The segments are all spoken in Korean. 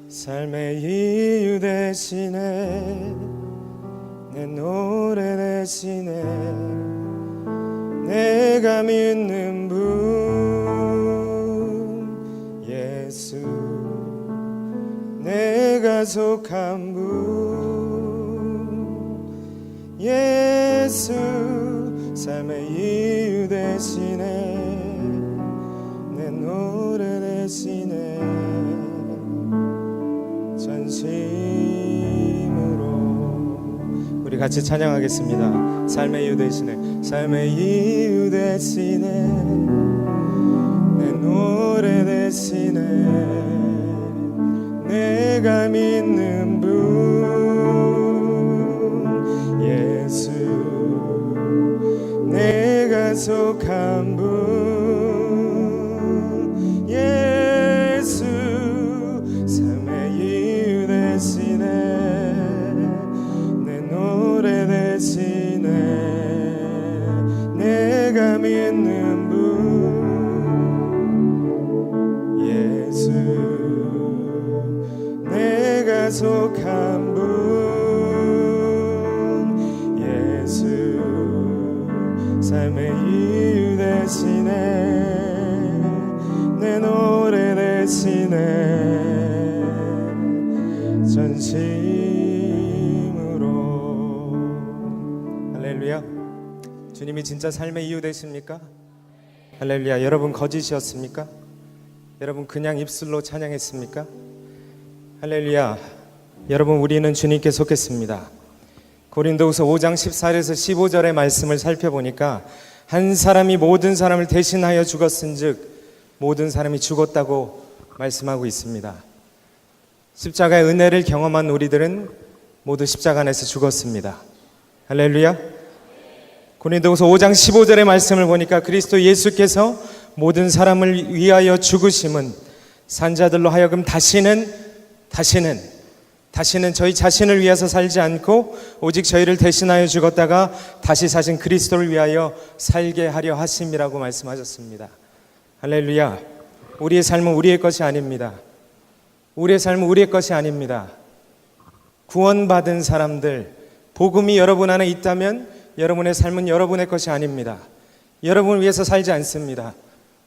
삶의 이유 대신에 내 노래 대신에 내가 믿는 분 예수, 내가 속한 분 예수, 삶의 이유 대신에 내 노래 대신에 전심으로 우리 같이 찬양하겠습니다. 삶의 이유 대신에, 삶의 이유 대신에 내 노래 대신에 내가 믿는 분 예수, 내가 속한 분 예수, 삶의 이유 대신에 내 노래 대신에 내가 믿는 분 예수, 내가 속한 분 예수, 삶의 이유 대신에 내 노래 대신에 전심으로. 할렐루야. 주님이 진짜 삶의 이유 되십니까? 할렐루야. 여러분 거짓이었습니까? 여러분 그냥 입술로 찬양했습니까? 할렐루야. 여러분 우리는 주님께 속했습니다. 고린도후서 5장 14절에서 15절의 말씀을 살펴보니까 한 사람이 모든 사람을 대신하여 죽었은즉 모든 사람이 죽었다고 말씀하고 있습니다. 십자가의 은혜를 경험한 우리들은 모두 십자가 안에서 죽었습니다. 할렐루야. 고린도후서 5장 15절의 말씀을 보니까 그리스도 예수께서 모든 사람을 위하여 죽으심은 산자들로 하여금 다시는 저희 자신을 위해서 살지 않고 오직 저희를 대신하여 죽었다가 다시 사신 그리스도를 위하여 살게 하려 하심이라고 말씀하셨습니다. 할렐루야. 우리의 삶은 우리의 것이 아닙니다. 우리의 삶은 우리의 것이 아닙니다. 구원받은 사람들, 복음이 여러분 안에 있다면 여러분의 삶은 여러분의 것이 아닙니다. 여러분을 위해서 살지 않습니다.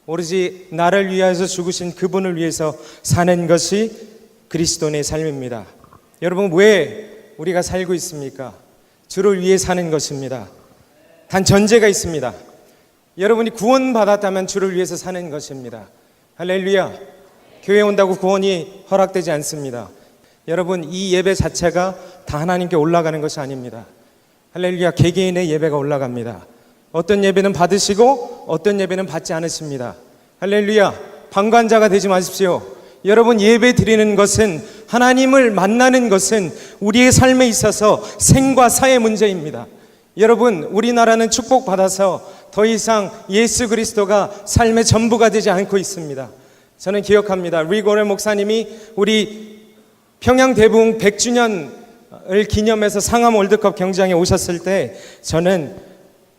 오로지 나를 위하여서 죽으신 그분을 위해서 사는 것이 그리스도인의 삶입니다. 여러분 왜 우리가 살고 있습니까? 주를 위해 사는 것입니다. 단 전제가 있습니다. 여러분이 구원받았다면 주를 위해서 사는 것입니다. 할렐루야. 교회에 온다고 구원이 허락되지 않습니다. 여러분 이 예배 자체가 다 하나님께 올라가는 것이 아닙니다. 할렐루야. 개개인의 예배가 올라갑니다. 어떤 예배는 받으시고 어떤 예배는 받지 않으십니다. 할렐루야. 방관자가 되지 마십시오. 여러분 예배 드리는 것은, 하나님을 만나는 것은 우리의 삶에 있어서 생과 사의 문제입니다. 여러분 우리나라는 축복받아서 더 이상 예수 그리스도가 삶의 전부가 되지 않고 있습니다. 저는 기억합니다. 리고레 목사님이 우리 평양 대붕 100주년을 기념해서 상암 월드컵 경기장에 오셨을 때 저는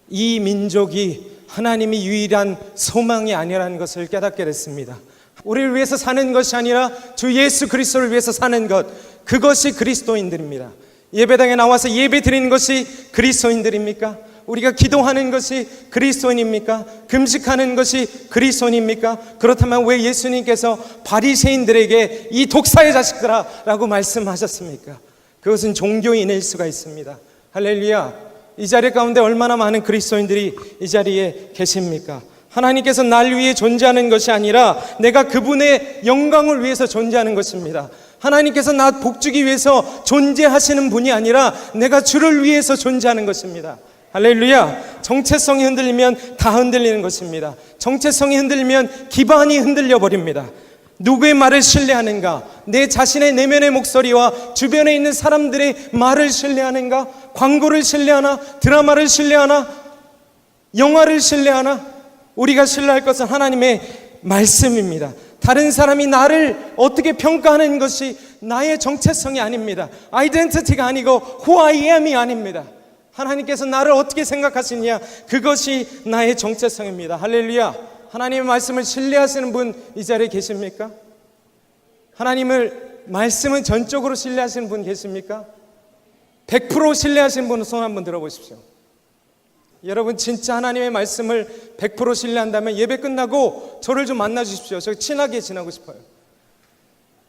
이 민족이 하나님이 유일한 소망이 아니라는 것을 깨닫게 됐습니다. 우리를 위해서 사는 것이 아니라 주 예수 그리스도를 위해서 사는 것, 그것이 그리스도인들입니다. 예배당에 나와서 예배 드리는 것이 그리스도인들입니까? 우리가 기도하는 것이 그리스도인입니까? 금식하는 것이 그리스도인입니까? 그렇다면 왜 예수님께서 바리새인들에게 이 독사의 자식들아 라고 말씀하셨습니까? 그것은 종교인일 수가 있습니다. 할렐루야. 이 자리 가운데 얼마나 많은 그리스도인들이 이 자리에 계십니까? 하나님께서 날 위해 존재하는 것이 아니라 내가 그분의 영광을 위해서 존재하는 것입니다. 하나님께서 나 복주기 위해서 존재하시는 분이 아니라 내가 주를 위해서 존재하는 것입니다. 할렐루야. 정체성이 흔들리면 다 흔들리는 것입니다. 정체성이 흔들리면 기반이 흔들려 버립니다. 누구의 말을 신뢰하는가? 내 자신의 내면의 목소리와 주변에 있는 사람들의 말을 신뢰하는가? 광고를 신뢰하나? 드라마를 신뢰하나? 영화를 신뢰하나? 우리가 신뢰할 것은 하나님의 말씀입니다. 다른 사람이 나를 어떻게 평가하는 것이 나의 정체성이 아닙니다. 아이덴티티가 아니고 who I am이 아닙니다. 하나님께서 나를 어떻게 생각하시느냐, 그것이 나의 정체성입니다. 할렐루야. 하나님의 말씀을 신뢰하시는 분 이 자리에 계십니까? 하나님을 말씀은 전적으로 신뢰하시는 분 계십니까? 100% 신뢰하시는 분은 손 한번 들어보십시오. 여러분 진짜 하나님의 말씀을 100% 신뢰한다면 예배 끝나고 저를 좀 만나 주십시오. 저 친하게 지나고 싶어요.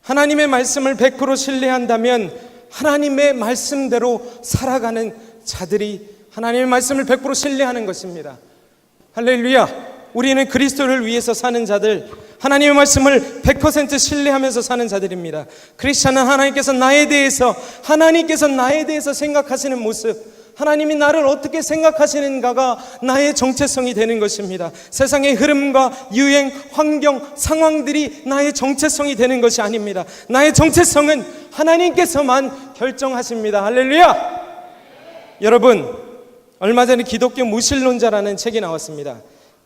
하나님의 말씀을 100% 신뢰한다면 하나님의 말씀대로 살아가는 자들이 하나님의 말씀을 100% 신뢰하는 것입니다. 할렐루야. 우리는 그리스도를 위해서 사는 자들, 하나님의 말씀을 100% 신뢰하면서 사는 자들입니다. 크리스찬은 하나님께서 나에 대해서 생각하시는 모습, 하나님이 나를 어떻게 생각하시는가가 나의 정체성이 되는 것입니다. 세상의 흐름과 유행, 환경, 상황들이 나의 정체성이 되는 것이 아닙니다. 나의 정체성은 하나님께서만 결정하십니다. 할렐루야! 여러분, 얼마 전에 기독교 무신론자라는 책이 나왔습니다.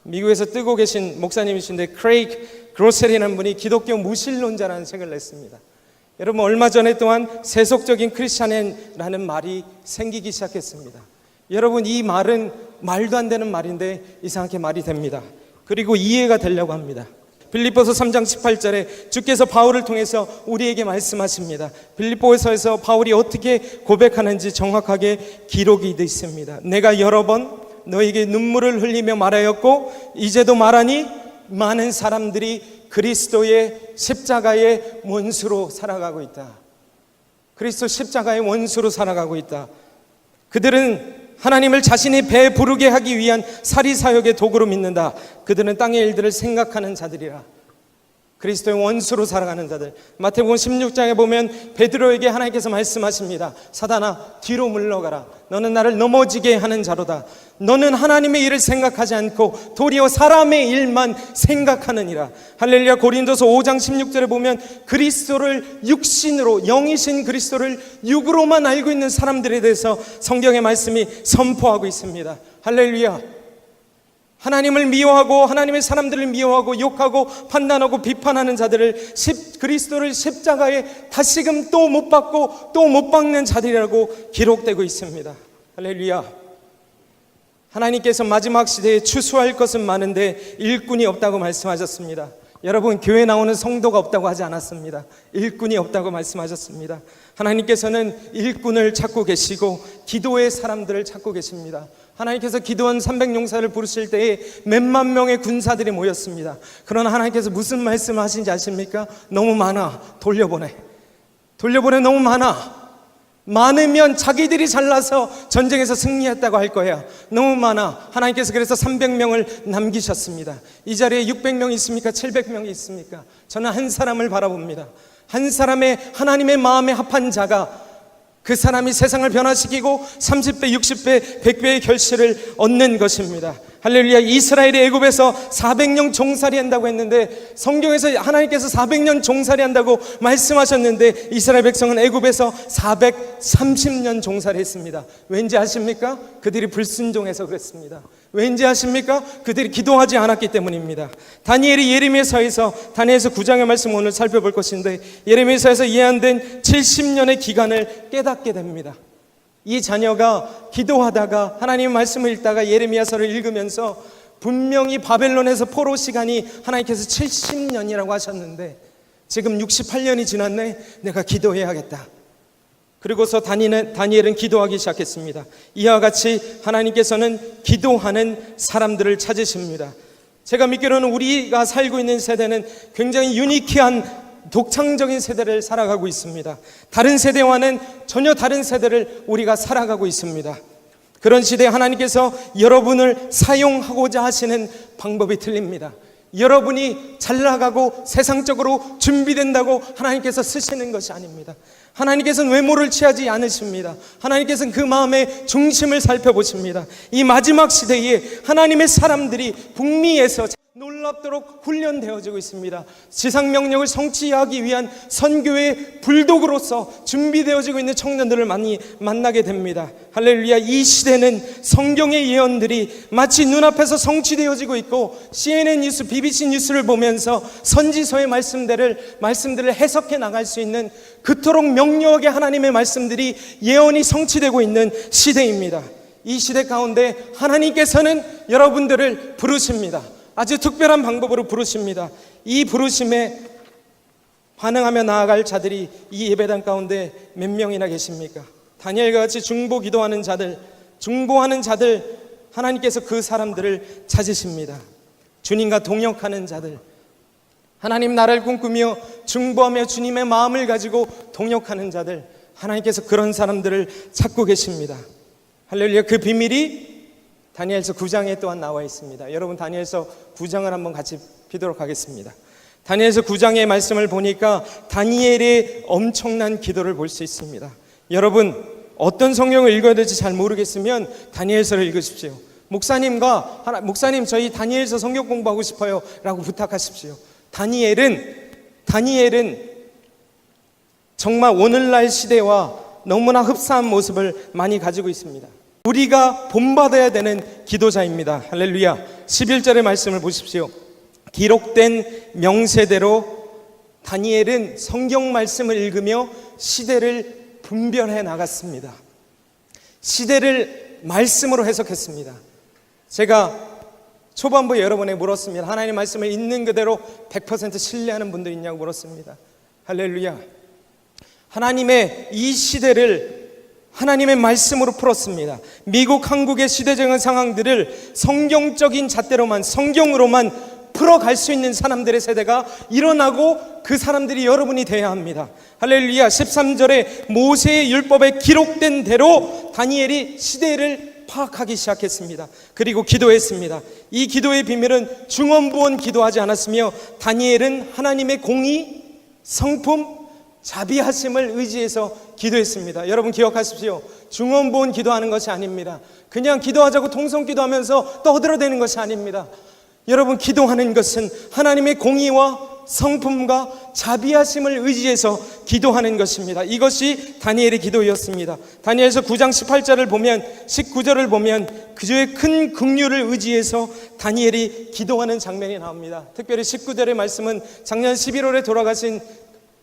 미국에서 뜨고 계신 목사님이신데 크레이크 그로셀이라는 분이 기독교 무신론자라는 책을 냈습니다. 여러분 얼마 전에 또한 세속적인 크리스찬이라는 말이 생기기 시작했습니다. 여러분 이 말은 말도 안 되는 말인데 이상하게 말이 됩니다. 그리고 이해가 되려고 합니다. 빌립보서 3장 18절에 주께서 바울을 통해서 우리에게 말씀하십니다. 빌립보서에서 바울이 어떻게 고백하는지 정확하게 기록이 되어 있습니다. 내가 여러 번 너에게 눈물을 흘리며 말하였고 이제도 말하니 많은 사람들이 그리스도의 십자가의 원수로 살아가고 있다. 그리스도 십자가의 원수로 살아가고 있다. 그들은 하나님을 자신의 배에 부르게 하기 위한 사리사욕의 도구로 믿는다. 그들은 땅의 일들을 생각하는 자들이라. 그리스도의 원수로 살아가는 자들. 마태복음 16장에 보면 베드로에게 하나님께서 말씀하십니다. 사단아 뒤로 물러가라. 너는 나를 넘어지게 하는 자로다. 너는 하나님의 일을 생각하지 않고 도리어 사람의 일만 생각하느니라. 할렐루야. 고린도서 5장 16절에 보면 그리스도를 육신으로, 영이신 그리스도를 육으로만 알고 있는 사람들에 대해서 성경의 말씀이 선포하고 있습니다. 할렐루야. 하나님을 미워하고 하나님의 사람들을 미워하고 욕하고 판단하고 비판하는 자들을 그리스도를 십자가에 다시금 또 못 박고 또 못 박는 자들이라고 기록되고 있습니다. 할렐루야. 하나님께서 마지막 시대에 추수할 것은 많은데 일꾼이 없다고 말씀하셨습니다. 여러분 교회 나오는 성도가 없다고 하지 않았습니다. 일꾼이 없다고 말씀하셨습니다. 하나님께서는 일꾼을 찾고 계시고 기도의 사람들을 찾고 계십니다. 하나님께서 기도원 300용사를 부르실 때에 몇만 명의 군사들이 모였습니다. 그러나 하나님께서 무슨 말씀을 하신지 아십니까? 너무 많아. 돌려보내. 너무 많아. 많으면 자기들이 잘나서 전쟁에서 승리했다고 할 거야. 너무 많아. 하나님께서 그래서 300명을 남기셨습니다. 이 자리에 600명이 있습니까? 700명이 있습니까? 저는 한 사람을 바라봅니다. 한 사람의 하나님의 마음에 합한 자가 그 사람이 세상을 변화시키고 30배, 60배, 100배의 결실을 얻는 것입니다. 할렐루야. 이스라엘이 애굽에서 400년 종살이 한다고 했는데 성경에서 하나님께서 400년 종살이 한다고 말씀하셨는데 이스라엘 백성은 애굽에서 430년 종살이 했습니다. 왠지 아십니까? 그들이 불순종해서 그랬습니다. 왠지 아십니까? 그들이 기도하지 않았기 때문입니다. 다니엘이 예레미야서에서 다니엘서 9장의 말씀 오늘 살펴볼 것인데 예레미야서에서 예언된 70년의 기간을 깨닫게 됩니다. 이 자녀가 기도하다가 하나님의 말씀을 읽다가 예레미야서를 읽으면서 분명히 바벨론에서 포로 시간이 하나님께서 70년이라고 하셨는데 지금 68년이 지났네. 내가 기도해야겠다. 그리고서 다니엘은 기도하기 시작했습니다. 이와 같이 하나님께서는 기도하는 사람들을 찾으십니다. 제가 믿기로는 우리가 살고 있는 세대는 굉장히 유니키한 독창적인 세대를 살아가고 있습니다. 다른 세대와는 전혀 다른 세대를 우리가 살아가고 있습니다. 그런 시대에 하나님께서 여러분을 사용하고자 하시는 방법이 틀립니다. 여러분이 잘 나가고 세상적으로 준비된다고 하나님께서 쓰시는 것이 아닙니다. 하나님께서는 외모를 취하지 않으십니다. 하나님께서는 그 마음의 중심을 살펴보십니다. 이 마지막 시대에 하나님의 사람들이 북미에서 놀랍도록 훈련되어지고 있습니다. 지상 명령을 성취하기 위한 선교의 불독으로서 준비되어지고 있는 청년들을 많이 만나게 됩니다. 할렐루야. 이 시대는 성경의 예언들이 마치 눈앞에서 성취되어지고 있고 CNN 뉴스, BBC 뉴스를 보면서 선지서의 말씀들을 해석해 나갈 수 있는 그토록 명료하게 하나님의 말씀들이 예언이 성취되고 있는 시대입니다. 이 시대 가운데 하나님께서는 여러분들을 부르십니다. 아주 특별한 방법으로 부르십니다. 이 부르심에 반응하며 나아갈 자들이 이 예배당 가운데 몇 명이나 계십니까? 다니엘과 같이 중보하는 자들 하나님께서 그 사람들을 찾으십니다. 주님과 동역하는 자들, 하나님 나라를 꿈꾸며 중보하며 주님의 마음을 가지고 동역하는 자들, 하나님께서 그런 사람들을 찾고 계십니다. 할렐루야. 그 비밀이 다니엘서 9장에 또한 나와 있습니다. 여러분, 다니엘서 9장을 한번 같이 피도록 하겠습니다. 다니엘서 9장의 말씀을 보니까 다니엘의 엄청난 기도를 볼 수 있습니다. 여러분, 어떤 성경을 읽어야 될지 잘 모르겠으면 다니엘서를 읽으십시오. 목사님 저희 다니엘서 성경 공부하고 싶어요 라고 부탁하십시오. 다니엘은 정말 오늘날 시대와 너무나 흡사한 모습을 많이 가지고 있습니다. 우리가 본받아야 되는 기도자입니다. 할렐루야. 11절의 말씀을 보십시오. 기록된 명세대로 다니엘은 성경 말씀을 읽으며 시대를 분별해 나갔습니다. 시대를 말씀으로 해석했습니다. 제가 초반부에 여러분에게 물었습니다. 하나님 말씀을 있는 그대로 100% 신뢰하는 분들 있냐고 물었습니다. 할렐루야. 하나님의 이 시대를 하나님의 말씀으로 풀었습니다. 미국, 한국의 시대적인 상황들을 성경적인 잣대로만, 성경으로만 풀어갈 수 있는 사람들의 세대가 일어나고 그 사람들이 여러분이 되어야 합니다. 할렐루야. 13절에 모세의 율법에 기록된 대로 다니엘이 시대를 파악하기 시작했습니다. 그리고 기도했습니다. 이 기도의 비밀은 중언부언 기도하지 않았으며 다니엘은 하나님의 공의, 성품, 자비하심을 의지해서 기도했습니다. 여러분 기억하십시오. 중언부언 기도하는 것이 아닙니다. 그냥 기도하자고 통성 기도하면서 떠들어대는 것이 아닙니다. 여러분, 기도하는 것은 하나님의 공의와 성품과 자비하심을 의지해서 기도하는 것입니다. 이것이 다니엘의 기도였습니다. 다니엘서 9장 18절을 보면, 19절을 보면 그저의 큰 긍휼을 의지해서 다니엘이 기도하는 장면이 나옵니다. 특별히 19절의 말씀은 작년 11월에 돌아가신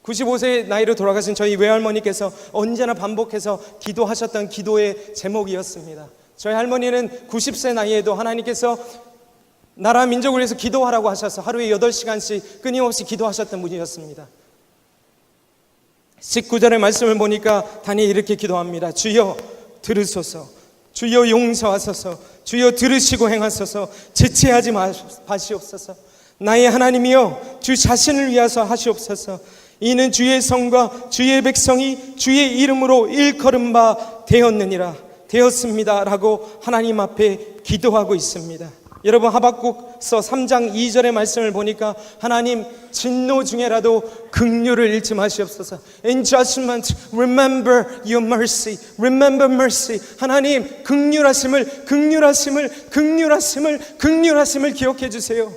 95세 나이로 돌아가신 저희 외할머니께서 언제나 반복해서 기도하셨던 기도의 제목이었습니다. 저희 할머니는 90세 나이에도 하나님께서 나라 민족을 위해서 기도하라고 하셔서 하루에 8시간씩 끊임없이 기도하셨던 분이었습니다. 19절의 말씀을 보니까 다니엘이 이렇게 기도합니다. 주여 들으소서, 주여 용서하소서, 주여 들으시고 행하소서, 지체하지 마시옵소서. 나의 하나님이여 주 자신을 위하여 하시옵소서. 이는 주의 성과 주의 백성이 주의 이름으로 일컬음 바 되었습니다 라고 하나님 앞에 기도하고 있습니다. 여러분, 하박국서 3장 2절의 말씀을 보니까 하나님, 진노 중에라도 긍휼을 잃지 마시옵소서. In judgment, remember your mercy. Remember mercy. 하나님, 긍휼하심을 기억해 주세요.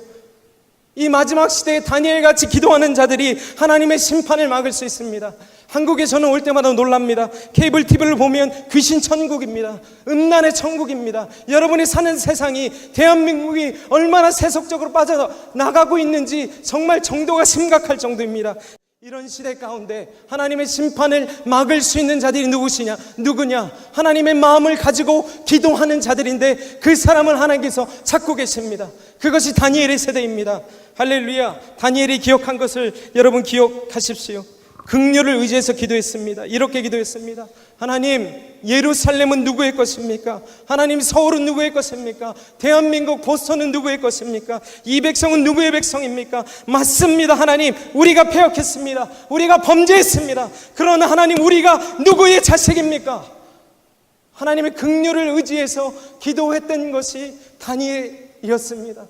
이 마지막 시대에 다니엘같이 기도하는 자들이 하나님의 심판을 막을 수 있습니다. 한국에 저는 올 때마다 놀랍니다. 케이블 TV를 보면 귀신 천국입니다. 음란의 천국입니다. 여러분이 사는 세상이, 대한민국이 얼마나 세속적으로 빠져나가고 있는지 정말 정도가 심각할 정도입니다. 이런 시대 가운데 하나님의 심판을 막을 수 있는 자들이 누구냐? 하나님의 마음을 가지고 기도하는 자들인데 그 사람을 하나님께서 찾고 계십니다. 그것이 다니엘의 세대입니다. 할렐루야. 다니엘이 기억한 것을 여러분 기억하십시오. 긍휼을 의지해서 기도했습니다. 이렇게 기도했습니다. 하나님, 예루살렘은 누구의 것입니까? 하나님, 서울은 누구의 것입니까? 대한민국 보스턴은 누구의 것입니까? 이 백성은 누구의 백성입니까? 맞습니다. 하나님, 우리가 패역했습니다. 우리가 범죄했습니다. 그러나 하나님, 우리가 누구의 자식입니까? 하나님의 긍휼을 의지해서 기도했던 것이 다니엘이었습니다.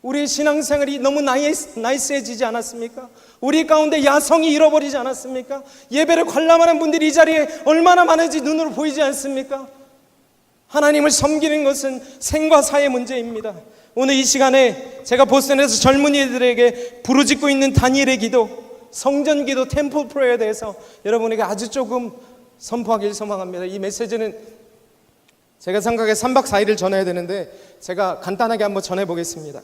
우리의 신앙생활이 너무 나이스해지지 않았습니까? 우리 가운데 야성이 잃어버리지 않았습니까? 예배를 관람하는 분들이 이 자리에 얼마나 많은지 눈으로 보이지 않습니까? 하나님을 섬기는 것은 생과 사의 문제입니다. 오늘 이 시간에 제가 보스턴에서 젊은이들에게 부르짖고 있는 다니엘의 기도, 성전 기도, 템플 프레어에 대해서 여러분에게 아주 조금 선포하길 소망합니다. 이 메시지는 제가 생각에 3박 4일을 전해야 되는데 제가 간단하게 한번 전해보겠습니다.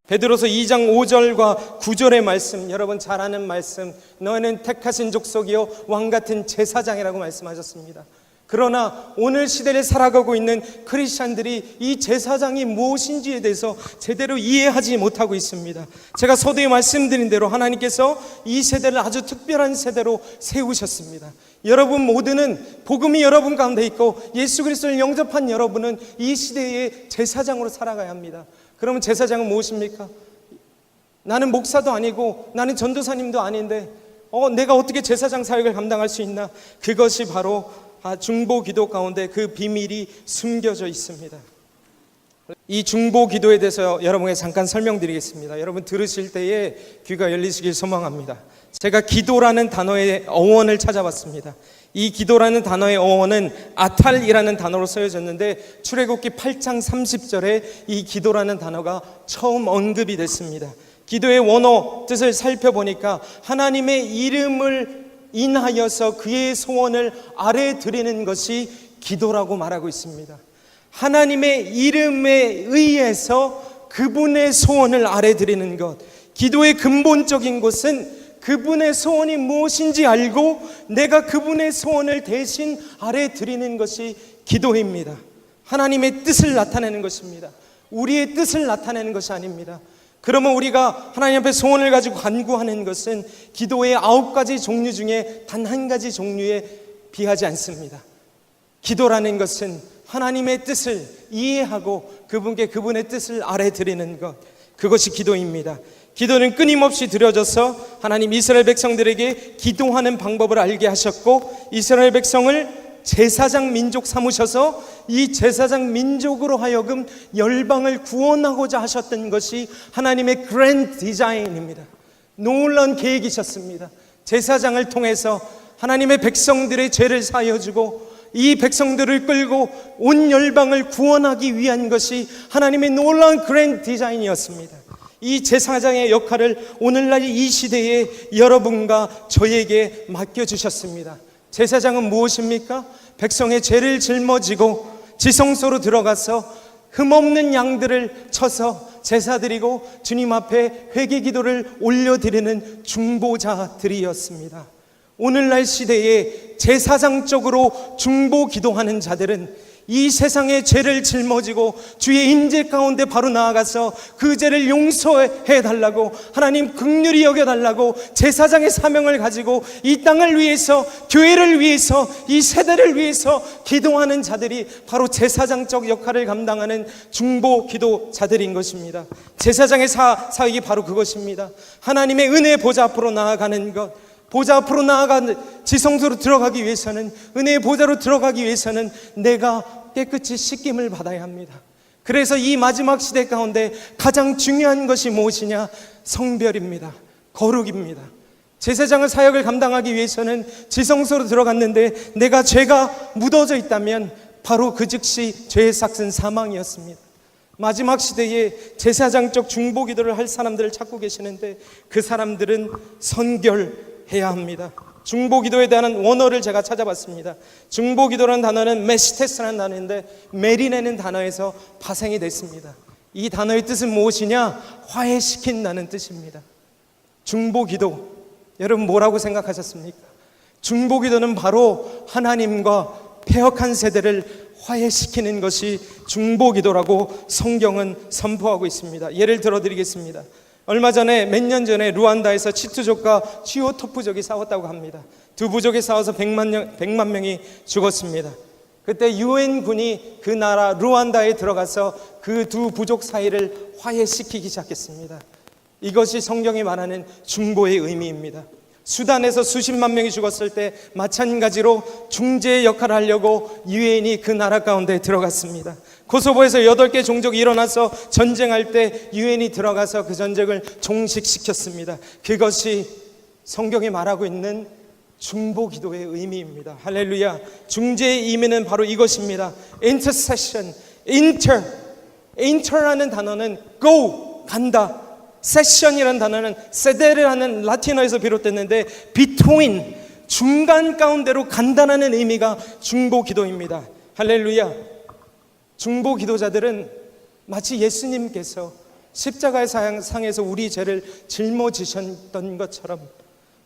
베드로서 2장 5절과 9절의 말씀, 여러분 잘 아는 말씀, 너희는 택하신 족속이요 왕같은 제사장이라고 말씀하셨습니다. 그러나 오늘 시대를 살아가고 있는 크리스찬들이 이 제사장이 무엇인지에 대해서 제대로 이해하지 못하고 있습니다. 제가 서두에 말씀드린 대로 하나님께서 이 세대를 아주 특별한 세대로 세우셨습니다. 여러분 모두는 복음이 여러분 가운데 있고 예수 그리스도를 영접한 여러분은 이 시대의 제사장으로 살아가야 합니다. 그러면 제사장은 무엇입니까? 나는 목사도 아니고 나는 전도사님도 아닌데 내가 어떻게 제사장 사역을 감당할 수 있나? 그것이 바로 중보 기도 가운데 그 비밀이 숨겨져 있습니다. 이 중보 기도에 대해서 여러분에게 잠깐 설명드리겠습니다. 여러분 들으실 때에 귀가 열리시길 소망합니다. 제가 기도라는 단어의 어원을 찾아봤습니다. 이 기도라는 단어의 어원은 아탈이라는 단어로 쓰여졌는데 출애굽기 8장 30절에 이 기도라는 단어가 처음 언급이 됐습니다. 기도의 원어 뜻을 살펴보니까 하나님의 이름을 인하여서 그의 소원을 아뢰 드리는 것이 기도라고 말하고 있습니다. 하나님의 이름에 의해서 그분의 소원을 아뢰 드리는 것, 기도의 근본적인 것은 그분의 소원이 무엇인지 알고 내가 그분의 소원을 대신 아뢰 드리는 것이 기도입니다. 하나님의 뜻을 나타내는 것입니다. 우리의 뜻을 나타내는 것이 아닙니다. 그러면 우리가 하나님 앞에 소원을 가지고 간구하는 것은 기도의 9가지 종류 중에 단 한 가지 종류에 비하지 않습니다. 기도라는 것은 하나님의 뜻을 이해하고 그분께 그분의 뜻을 아뢰드리는 것, 그것이 기도입니다. 기도는 끊임없이 드려져서 하나님 이스라엘 백성들에게 기도하는 방법을 알게 하셨고 이스라엘 백성을 제사장 민족 삼으셔서 이 제사장 민족으로 하여금 열방을 구원하고자 하셨던 것이 하나님의 그랜드 디자인입니다. 놀라운 계획이셨습니다. 제사장을 통해서 하나님의 백성들의 죄를 사여주고 이 백성들을 끌고 온 열방을 구원하기 위한 것이 하나님의 놀라운 그랜드 디자인이었습니다. 이 제사장의 역할을 오늘날 이 시대에 여러분과 저에게 맡겨주셨습니다. 제사장은 무엇입니까? 백성의 죄를 짊어지고 지성소로 들어가서 흠없는 양들을 쳐서 제사 드리고 주님 앞에 회개 기도를 올려드리는 중보자들이었습니다. 오늘날 시대에 제사장적으로 중보 기도하는 자들은 이 세상의 죄를 짊어지고 주의 임재 가운데 바로 나아가서 그 죄를 용서해 달라고 하나님 긍휼히 여겨달라고 제사장의 사명을 가지고 이 땅을 위해서 교회를 위해서 이 세대를 위해서 기도하는 자들이 바로 제사장적 역할을 감당하는 중보 기도자들인 것입니다. 제사장의 사역이 바로 그것입니다. 하나님의 은혜 보좌 앞으로 나아가는 것, 보좌 앞으로 나아가는 지성소로 들어가기 위해서는, 은혜의 보좌로 들어가기 위해서는 내가 깨끗이 씻김을 받아야 합니다. 그래서 이 마지막 시대 가운데 가장 중요한 것이 무엇이냐? 성별입니다. 거룩입니다. 제사장의 사역을 감당하기 위해서는 지성소로 들어갔는데 내가 죄가 묻어져 있다면 바로 그 즉시 죄의 삭은 사망이었습니다. 마지막 시대에 제사장적 중보 기도를 할 사람들을 찾고 계시는데 그 사람들은 선결해야 합니다. 중보기도에 대한 원어를 제가 찾아봤습니다. 중보기도라는 단어는 메시테스라는 단어인데 메리네는 단어에서 파생이 됐습니다. 이 단어의 뜻은 무엇이냐? 화해시킨다는 뜻입니다. 중보기도, 여러분 뭐라고 생각하셨습니까? 중보기도는 바로 하나님과 패역한 세대를 화해시키는 것이 중보기도라고 성경은 선포하고 있습니다. 예를 들어드리겠습니다. 얼마 전에 몇 년 전에 루안다에서 치투족과 치오토프족이 싸웠다고 합니다. 두 부족이 싸워서 100만 명이 죽었습니다. 그때 유엔군이 그 나라 루안다에 들어가서 그 두 부족 사이를 화해시키기 시작했습니다. 이것이 성경이 말하는 중보의 의미입니다. 수단에서 수십만 명이 죽었을 때 마찬가지로 중재의 역할을 하려고 유엔이 그 나라 가운데 들어갔습니다. 코소보에서 8개 종족이 일어나서 전쟁할 때 유엔이 들어가서 그 전쟁을 종식시켰습니다. 그것이 성경이 말하고 있는 중보기도의 의미입니다. 할렐루야. 중재의 의미는 바로 이것입니다. intercession, inter라는 단어는 go, 간다. 세션이라는 단어는 세데르라는 라틴어에서 비롯됐는데 between, 중간 가운데로 간다는 의미가 중보기도입니다. 할렐루야. 중보기도자들은 마치 예수님께서 십자가의 상에서 우리 죄를 짊어지셨던 것처럼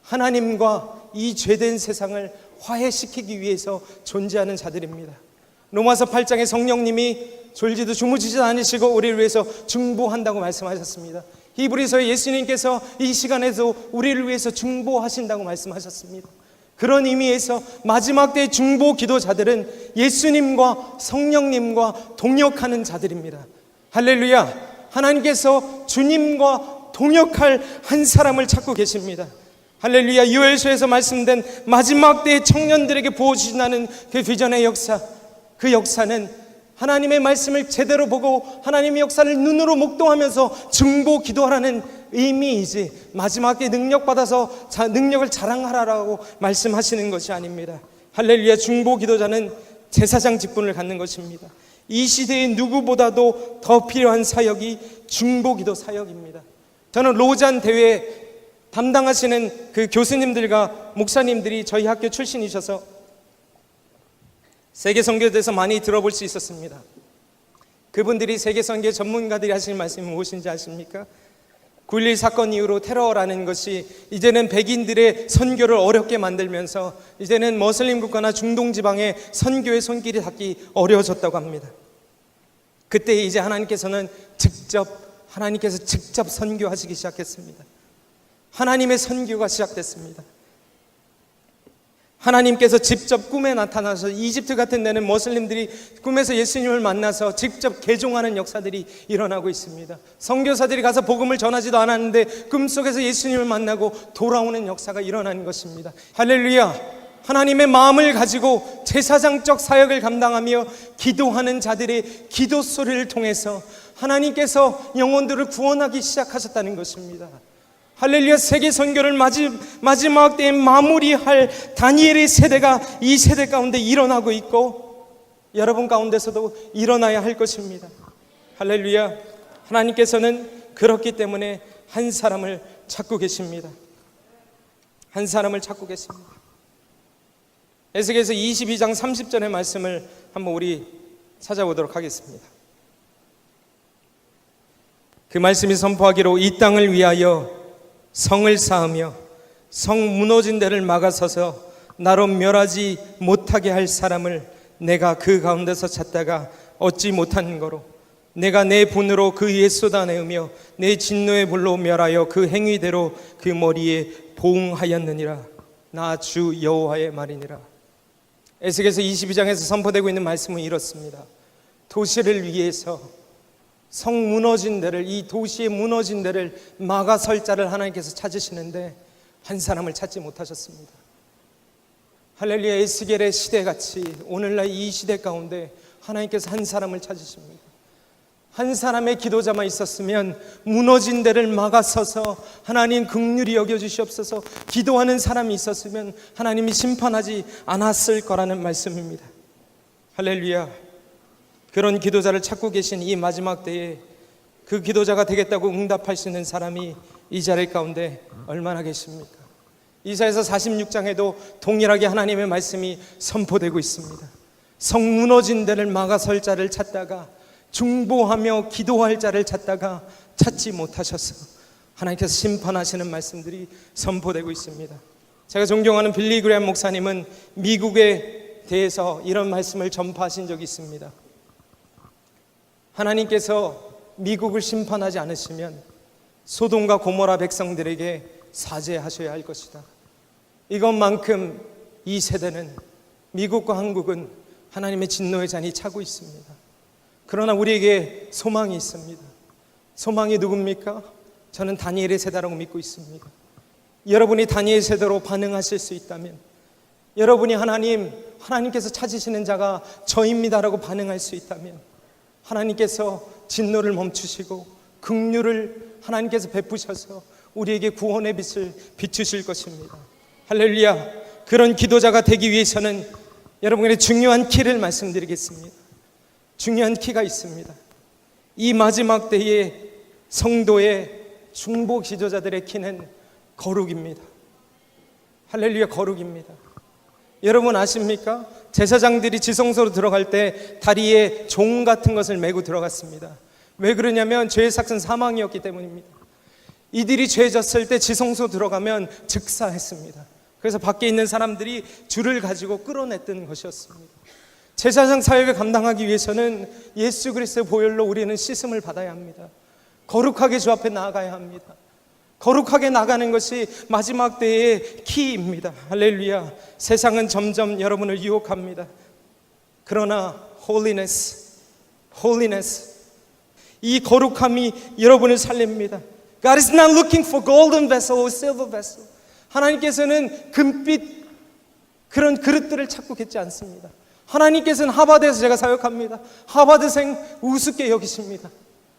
하나님과 이 죄된 세상을 화해시키기 위해서 존재하는 자들입니다. 로마서 8장에 성령님이 졸지도 주무시지 않으시고 우리를 위해서 중보한다고 말씀하셨습니다. 히브리서에 예수님께서 이 시간에도 우리를 위해서 중보하신다고 말씀하셨습니다. 그런 의미에서 마지막 때의 중보 기도자들은 예수님과 성령님과 동역하는 자들입니다. 할렐루야. 하나님께서 주님과 동역할 한 사람을 찾고 계십니다. 할렐루야. 요엘서에서 말씀된 마지막 때의 청년들에게 부어주신다는 그 비전의 역사, 그 역사는 하나님의 말씀을 제대로 보고 하나님의 역사를 눈으로 목도하면서 중보 기도하라는 의미이지 마지막 때 능력받아서 능력을 자랑하라고 말씀하시는 것이 아닙니다. 할렐루야. 중보 기도자는 제사장 직분을 갖는 것입니다. 이 시대의 누구보다도 더 필요한 사역이 중보 기도 사역입니다. 저는 로잔 대회 담당하시는 그 교수님들과 목사님들이 저희 학교 출신이셔서 세계 선교에 대해서 많이 들어볼 수 있었습니다. 그분들이 세계 선교 전문가들이 하시는 말씀이 무엇인지 아십니까? 9.11 사건 이후로 테러라는 것이 이제는 백인들의 선교를 어렵게 만들면서 이제는 머슬림 국가나 중동 지방의 선교의 손길이 닿기 어려워졌다고 합니다. 그때 이제 하나님께서 직접 선교하시기 시작했습니다. 하나님의 선교가 시작됐습니다. 하나님께서 직접 꿈에 나타나서 이집트 같은 데는 머슬림들이 꿈에서 예수님을 만나서 직접 개종하는 역사들이 일어나고 있습니다. 선교사들이 가서 복음을 전하지도 않았는데 꿈속에서 예수님을 만나고 돌아오는 역사가 일어나는 것입니다. 할렐루야. 하나님의 마음을 가지고 제사장적 사역을 감당하며 기도하는 자들의 기도 소리를 통해서 하나님께서 영혼들을 구원하기 시작하셨다는 것입니다. 할렐루야. 세계 선교를 마지막 때에 마무리할 다니엘의 세대가 이 세대 가운데 일어나고 있고 여러분 가운데서도 일어나야 할 것입니다. 할렐루야. 하나님께서는 그렇기 때문에 한 사람을 찾고 계십니다. 한 사람을 찾고 계십니다. 에스겔서 22장 30절의 말씀을 한번 우리 찾아보도록 하겠습니다. 그 말씀이 선포하기로 이 땅을 위하여 성을 쌓으며 성 무너진 데를 막아서서 나로 멸하지 못하게 할 사람을 내가 그 가운데서 찾다가 얻지 못한 거로 내가 내 분으로 그 위에 쏟아내으며 내 진노의 불로 멸하여 그 행위대로 그 머리에 보응하였느니라. 나 주 여호와의 말이니라. 에스겔서 22장에서 선포되고 있는 말씀은 이렇습니다. 도시를 위해서 성 무너진 데를, 이 도시의 무너진 데를 막아설 자를 하나님께서 찾으시는데 한 사람을 찾지 못하셨습니다. 할렐루야. 에스겔의 시대같이 오늘날 이 시대 가운데 하나님께서 한 사람을 찾으십니다. 한 사람의 기도자만 있었으면 무너진 데를 막아서서 하나님 긍휼히 여겨주시옵소서 기도하는 사람이 있었으면 하나님이 심판하지 않았을 거라는 말씀입니다. 할렐루야. 그런 기도자를 찾고 계신 이 마지막 때에 그 기도자가 되겠다고 응답할 수 있는 사람이 이 자리 가운데 얼마나 계십니까? 이사야서 46장에도 동일하게 하나님의 말씀이 선포되고 있습니다. 성 무너진 데를 막아설 자를 찾다가 중보하며 기도할 자를 찾다가 찾지 못하셔서 하나님께서 심판하시는 말씀들이 선포되고 있습니다. 제가 존경하는 빌리 그레이엄 목사님은 미국에 대해서 이런 말씀을 전파하신 적이 있습니다. 하나님께서 미국을 심판하지 않으시면 소돔과 고모라 백성들에게 사죄하셔야 할 것이다. 이것만큼 이 세대는, 미국과 한국은 하나님의 진노의 잔이 차고 있습니다. 그러나 우리에게 소망이 있습니다. 소망이 누굽니까? 저는 다니엘의 세대라고 믿고 있습니다. 여러분이 다니엘 세대로 반응하실 수 있다면, 여러분이 하나님께서 찾으시는 자가 저입니다라고 반응할 수 있다면 하나님께서 진노를 멈추시고 긍휼을 하나님께서 베푸셔서 우리에게 구원의 빛을 비추실 것입니다. 할렐루야. 그런 기도자가 되기 위해서는 여러분에게 중요한 키를 말씀드리겠습니다. 중요한 키가 있습니다. 이 마지막 때의 성도의 중보 기도자들의 키는 거룩입니다. 할렐루야. 거룩입니다. 여러분 아십니까? 제사장들이 지성소로 들어갈 때 다리에 종 같은 것을 메고 들어갔습니다. 왜 그러냐면 죄의 삭은 사망이었기 때문입니다. 이들이 죄 졌을 때 지성소 들어가면 즉사했습니다. 그래서 밖에 있는 사람들이 줄을 가지고 끌어냈던 것이었습니다. 제사장 사역을 감당하기 위해서는 예수 그리스도의 보혈로 우리는 씻음을 받아야 합니다. 거룩하게 주 앞에 나아가야 합니다. 거룩하게 나가는 것이 마지막 때의 키입니다. 할렐루야. 세상은 점점 여러분을 유혹합니다. 그러나 holiness, 이 거룩함이 여러분을 살립니다. God is not looking for golden vessel or silver vessel. 하나님께서는 금빛 그런 그릇들을 찾고 계시지 않습니다. 하나님께서는 하버드에서 제가 사역합니다. 하버드생 우습게 여기십니다.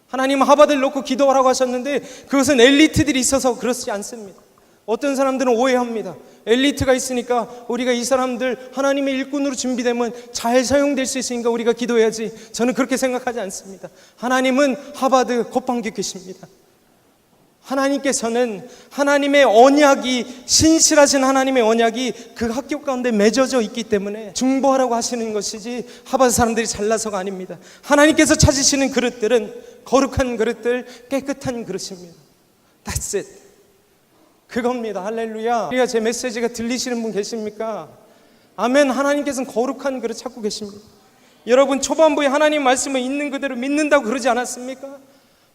하나님은 하버드를 놓고 기도하라고 하셨는데 그것은 엘리트들이 있어서 그렇지 않습니다. 어떤 사람들은 오해합니다. 엘리트가 있으니까 우리가 이 사람들 하나님의 일꾼으로 준비되면 잘 사용될 수 있으니까 우리가 기도해야지. 저는 그렇게 생각하지 않습니다. 하나님은 하버드 곱방귀 계십니다. 하나님께서는 하나님의 언약이, 신실하신 하나님의 언약이 그 학교 가운데 맺어져 있기 때문에 중보하라고 하시는 것이지 하버드 사람들이 잘나서가 아닙니다. 하나님께서 찾으시는 그릇들은 거룩한 그릇들, 깨끗한 그릇입니다. That's it. 그겁니다. 할렐루야. 우리가 제 메시지가 들리시는 분 계십니까? 아멘. 하나님께서는 거룩한 그릇 찾고 계십니다. 여러분 초반부에 하나님 말씀을 있는 그대로 믿는다고 그러지 않았습니까?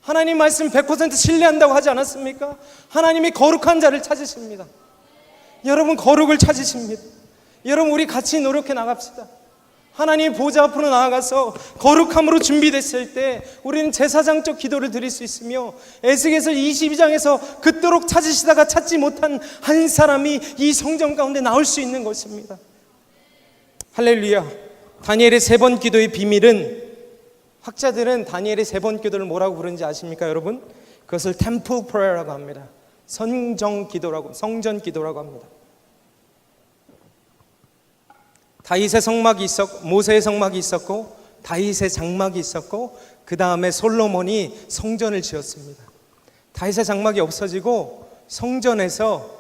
하나님 말씀 100% 신뢰한다고 하지 않았습니까? 하나님이 거룩한 자를 찾으십니다. 여러분 거룩을 찾으십니다. 여러분 우리 같이 노력해 나갑시다. 하나님 보좌 앞으로 나아가서 거룩함으로 준비됐을 때 우리는 제사장적 기도를 드릴 수 있으며 에스겔서 22장에서 그토록 찾으시다가 찾지 못한 한 사람이 이 성전 가운데 나올 수 있는 것입니다. 할렐루야. 다니엘의 3번 기도의 비밀은, 학자들은 다니엘의 3번 기도를 뭐라고 부르는지 아십니까 여러분? 그것을 템플 프레어라고 합니다. 성전 기도라고 합니다. 다윗의 성막이 있었고, 모세의 성막이 있었고, 다윗의 장막이 있었고, 그 다음에 솔로몬이 성전을 지었습니다. 다윗의 장막이 없어지고 성전에서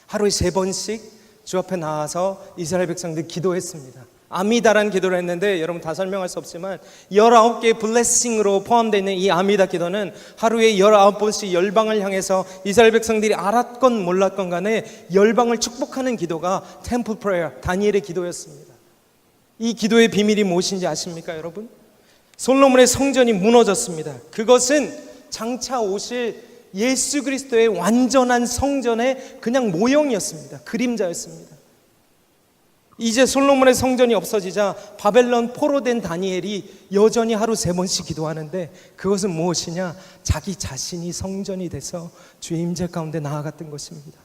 하루에 3번씩 주 앞에 나와서 이스라엘 백성들이 기도했습니다. 아미다라는 기도를 했는데 여러분 다 설명할 수 없지만 19개의 블레싱으로 포함되어 있는 이 아미다 기도는 하루에 19번씩 열방을 향해서 이스라엘 백성들이 알았건 몰랐건 간에 열방을 축복하는 기도가 템플 프레어, 다니엘의 기도였습니다. 이 기도의 비밀이 무엇인지 아십니까 여러분? 솔로몬의 성전이 무너졌습니다. 그것은 장차 오실 예수 그리스도의 완전한 성전의 그냥 모형이었습니다. 그림자였습니다. 이제 솔로몬의 성전이 없어지자 바벨론 포로된 다니엘이 여전히 하루 3번씩 기도하는데 그것은 무엇이냐? 자기 자신이 성전이 돼서 주의 임재 가운데 나아갔던 것입니다.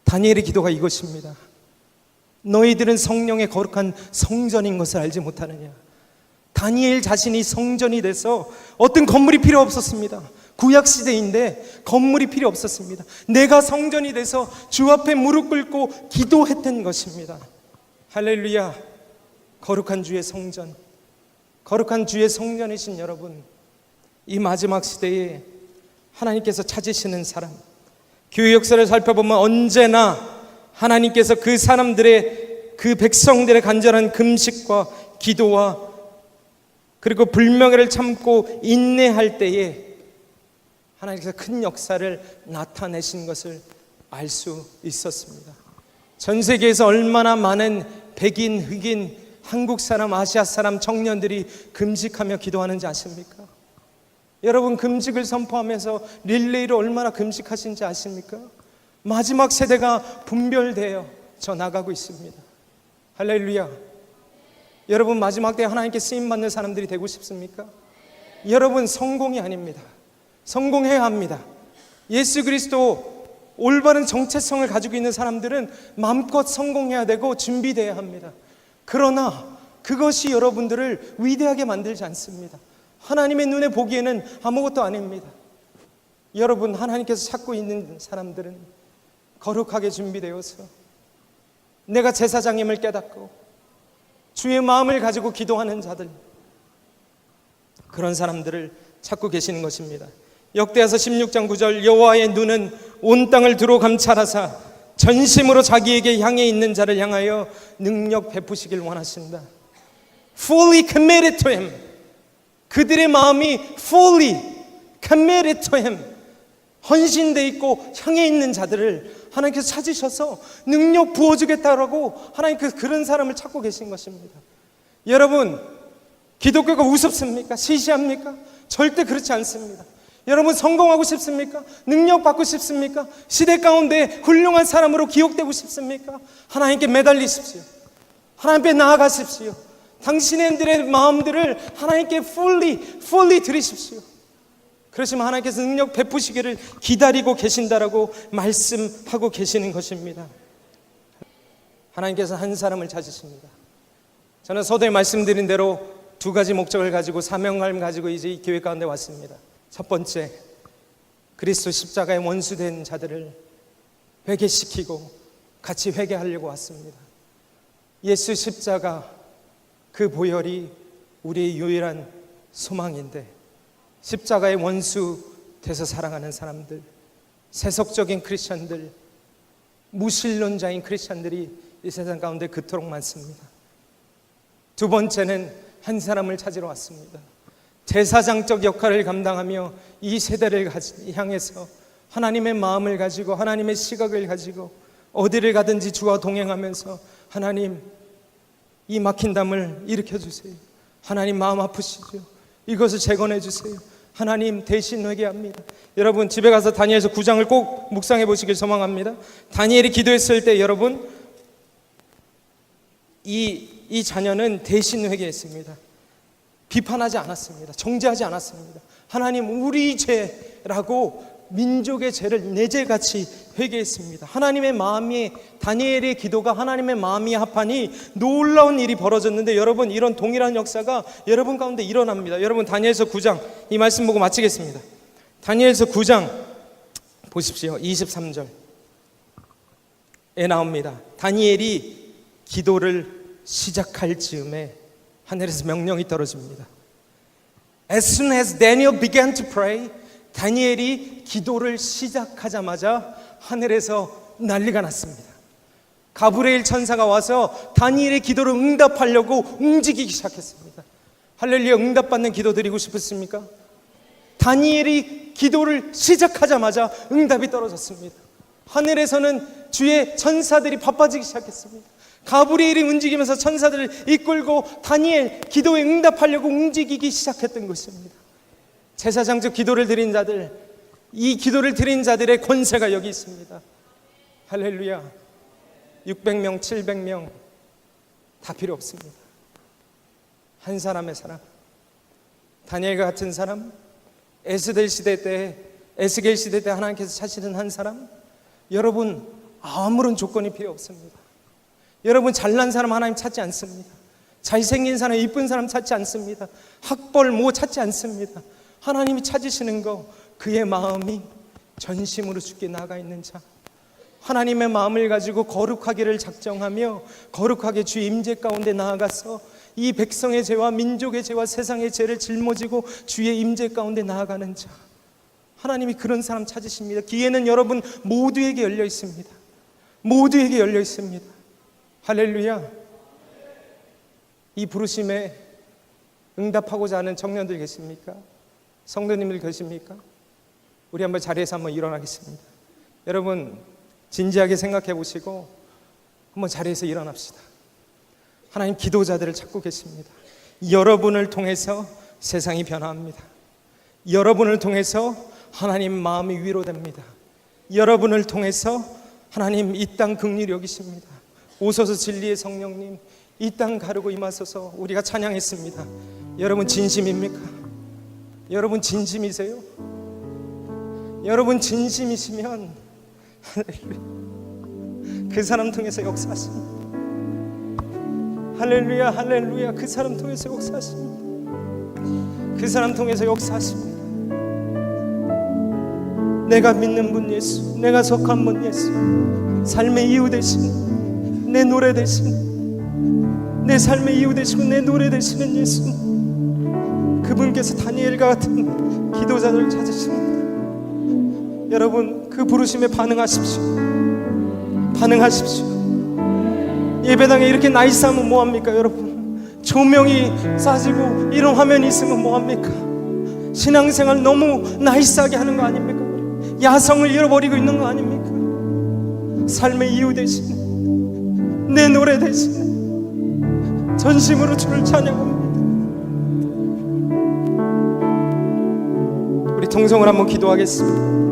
다니엘의 기도가 이것입니다. 너희들은 성령의 거룩한 성전인 것을 알지 못하느냐? 다니엘 자신이 성전이 돼서 어떤 건물이 필요 없었습니다. 구약시대인데 건물이 필요 없었습니다. 내가 성전이 돼서 주 앞에 무릎 꿇고 기도했던 것입니다. 할렐루야. 거룩한 주의 성전, 거룩한 주의 성전이신 여러분, 이 마지막 시대에 하나님께서 찾으시는 사람, 교회 역사를 살펴보면 언제나 하나님께서 그 사람들의, 그 백성들의 간절한 금식과 기도와 그리고 불명예를 참고 인내할 때에 하나님께서 큰 역사를 나타내신 것을 알 수 있었습니다. 전 세계에서 얼마나 많은 백인, 흑인, 한국 사람, 아시아 사람 청년들이 금식하며 기도하는지 아십니까? 여러분 금식을 선포하면서 릴레이로 얼마나 금식하신지 아십니까? 마지막 세대가 분별되어 저 나가고 있습니다. 할렐루야. 여러분 마지막 때 하나님께 쓰임받는 사람들이 되고 싶습니까? 여러분 성공이 아닙니다. 성공해야 합니다. 예수 그리스도 올바른 정체성을 가지고 있는 사람들은 마음껏 성공해야 되고 준비되어야 합니다. 그러나 그것이 여러분들을 위대하게 만들지 않습니다. 하나님의 눈에 보기에는 아무것도 아닙니다. 여러분 하나님께서 찾고 있는 사람들은 거룩하게 준비되어서 내가 제사장임을 깨닫고 주의 마음을 가지고 기도하는 자들, 그런 사람들을 찾고 계시는 것입니다. 역대하서 16장 9절, 여호와의 눈은 온 땅을 두루 감찰하사 전심으로 자기에게 향해 있는 자를 향하여 능력 베푸시길 원하신다. Fully committed to Him. 그들의 마음이 fully committed to Him. 헌신돼 있고 향해 있는 자들을 하나님께서 찾으셔서 능력 부어주겠다라고 하나님께서 그런 사람을 찾고 계신 것입니다. 여러분, 기독교가 우습습니까? 시시합니까? 절대 그렇지 않습니다. 여러분, 성공하고 싶습니까? 능력 받고 싶습니까? 시대 가운데 훌륭한 사람으로 기억되고 싶습니까? 하나님께 매달리십시오. 하나님께 나아가십시오. 당신들의 마음들을 하나님께 fully 드리십시오. 그러시면 하나님께서 능력 베푸시기를 기다리고 계신다라고 말씀하고 계시는 것입니다. 하나님께서 한 사람을 찾으십니다. 저는 서두에 말씀드린 대로 두 가지 목적을 가지고, 사명감을 가지고 이제 이 교회 가운데 왔습니다. 첫 번째, 그리스도 십자가의 원수된 자들을 회개시키고 같이 회개하려고 왔습니다. 예수 십자가, 그 보혈이 우리의 유일한 소망인데, 십자가의 원수 돼서 살아가는 사람들, 세속적인 크리스천들, 무신론자인 크리스천들이 이 세상 가운데 그토록 많습니다. 두 번째는 한 사람을 찾으러 왔습니다. 제사장적 역할을 감당하며 이 세대를 향해서 하나님의 마음을 가지고, 하나님의 시각을 가지고 어디를 가든지 주와 동행하면서, 하나님, 이 막힌 담을 일으켜 주세요. 하나님, 마음 아프시죠? 이것을 재건해 주세요. 하나님, 대신 회개합니다. 여러분, 집에 가서 다니엘서 9장을 꼭 묵상해 보시길 소망합니다. 다니엘이 기도했을 때 여러분, 이 자녀는 대신 회개했습니다. 비판하지 않았습니다. 정죄하지 않았습니다. 하나님, 우리 죄라고 민족의 죄를 내 죄같이 회개했습니다. 하나님의 마음이, 다니엘의 기도가 하나님의 마음이 합하니 놀라운 일이 벌어졌는데, 여러분, 이런 동일한 역사가 여러분 가운데 일어납니다. 여러분, 다니엘서 9장, 이 말씀 보고 마치겠습니다. 다니엘서 9장 보십시오. 23절에 나옵니다. 다니엘이 기도를 시작할 즈음에 하늘에서 명령이 떨어집니다. As soon as Daniel began to pray, 다니엘이 기도를 시작하자마자 하늘에서 난리가 났습니다. 가브리엘 천사가 와서 다니엘의 기도를 응답하려고 움직이기 시작했습니다. 할렐루야, 응답받는 기도 드리고 싶으십니까? 다니엘이 기도를 시작하자마자 응답이 떨어졌습니다. 하늘에서는 주의 천사들이 바빠지기 시작했습니다. 가브리엘이 움직이면서 천사들을 이끌고 다니엘 기도에 응답하려고 움직이기 시작했던 것입니다. 제사장적 기도를 드린 자들, 이 기도를 드린 자들의 권세가 여기 있습니다. 할렐루야. 600명, 700명 다 필요 없습니다. 한 사람의 사람, 다니엘과 같은 사람, 에스겔 시대 때 하나님께서 찾으시는 한 사람, 여러분, 아무런 조건이 필요 없습니다. 여러분, 잘난 사람 하나님 찾지 않습니다. 잘생긴 사람, 이쁜 사람 찾지 않습니다. 학벌 찾지 않습니다. 하나님이 찾으시는 거, 그의 마음이 전심으로 주께 나가 있는 자, 하나님의 마음을 가지고 거룩하기를 작정하며 거룩하게 주의 임재 가운데 나아가서 이 백성의 죄와 민족의 죄와 세상의 죄를 짊어지고 주의 임재 가운데 나아가는 자, 하나님이 그런 사람 찾으십니다. 기회는 여러분 모두에게 열려 있습니다. 모두에게 열려 있습니다. 할렐루야. 이 부르심에 응답하고자 하는 청년들 계십니까? 성도님들 계십니까? 우리 한번 자리에서 한번 일어나겠습니다. 여러분, 진지하게 생각해 보시고 한번 자리에서 일어납시다. 하나님, 기도자들을 찾고 계십니다. 여러분을 통해서 세상이 변화합니다. 여러분을 통해서 하나님 마음이 위로됩니다. 여러분을 통해서 하나님 이 땅 긍휼히 여기십니다. 오소서 진리의 성령님, 이 땅 가르고 임하소서. 우리가 찬양했습니다. 여러분, 진심입니까? 여러분, 진심이세요? 여러분, 진심이시면 그 사람 통해서 역사하십니다. 할렐루야, 할렐루야. 그 사람 통해서 역사하십니다. 그 사람 통해서 역사하십니다. 내가 믿는 분 예수, 내가 속한 분 예수, 삶의 이유 되신, 내 노래 되신, 내 삶의 이유 되시고 내 노래 되시는 예수, 그분께서 다니엘과 같은 기도자들을 찾으십니다. 여러분, 그 부르심에 반응하십시오. 반응하십시오. 예배당에 이렇게 나이스하면 뭐합니까? 여러분, 조명이 싸지고 이런 화면이 있으면 뭐합니까? 신앙생활 너무 나이스하게 하는 거 아닙니까? 야성을 잃어버리고 있는 거 아닙니까? 삶의 이유 대신 내 노래 대신 전심으로 주를 찬양합니다. 우리 통성을 한번 기도하겠습니다.